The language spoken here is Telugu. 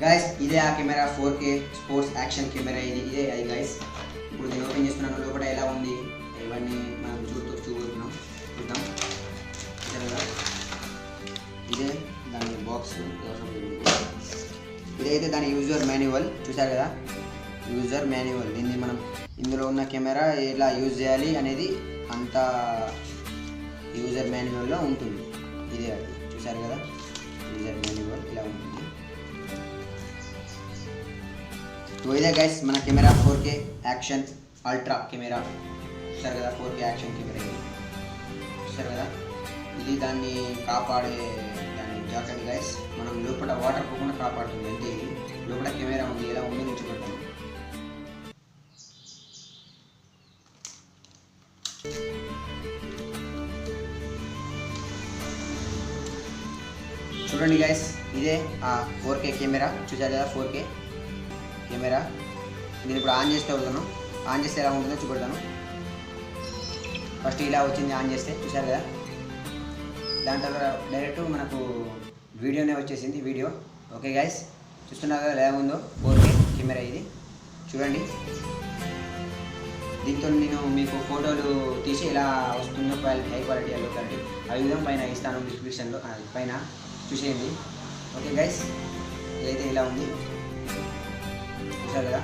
గైస్ ఇదే ఆ camera 4K sports action camera ఇదే అది గైస్. ఇప్పుడు నేను ఓపెన్ చేస్తున్నాను, లోపల ఎలా ఉంది ఇవన్నీ మనం చూద్దాం. ఇదే దాని బాక్స్, ఇదైతే దాని యూజర్ మాన్యువల్ చూసారు కదా, యూజర్ మాన్యువల్. దీన్ని మనం ఇందులో ఉన్న కెమెరా ఎలా యూజ్ చేయాలి అనేది అంతా యూజర్ మాన్యువల్లో ఉంటుంది. ఇదే అది చూసారు కదా, యూజర్ మాన్యువల్ ఇలా ఉంటుంది. సో ఇదే గైస్ మన camera 4K action ultra camera చూసారు కదా, 4K యాక్షన్ కెమెరా ఇది చూసారు కదా. ఇది దాన్ని కాపాడే దాని జాకెట్ గైస్, మనం లోపల వాటర్ పోకుండా కాపాడుతుంది. అంటే లోపల కెమెరా ఉంది, ఎలా ఉందో నేను చూపెడతాను. చూడండి గైస్, ఇదే ఆ 4K కెమెరా చూసారు కదా, 4K కెమెరా. నేను ఇప్పుడు ఆన్ చేస్తే అవుతాను, ఆన్ చేస్తే ఎలా ఉంటుందో చూపెడతాను. ఫస్ట్ ఇలా వచ్చింది ఆన్ చేస్తే చూసారు కదా, దాని తర్వాత డైరెక్ట్ మనకు వీడియోనే వచ్చేసింది వీడియో. ఓకే గైస్, చూస్తున్నారు కదా ఎలా ఉందో 4K కెమెరా ఇది చూడండి. దీంతో నేను మీకు ఫోటోలు తీసి ఎలా వస్తుందో హై క్వాలిటీ లో క్వాలిటీ ఆ విధంగా పైన ఇస్తాను డిస్క్రిప్షన్లో, పైన చూసేయండి. ఓకే గైస్, ఇదైతే ఇలా ఉంది చూసారు కదా.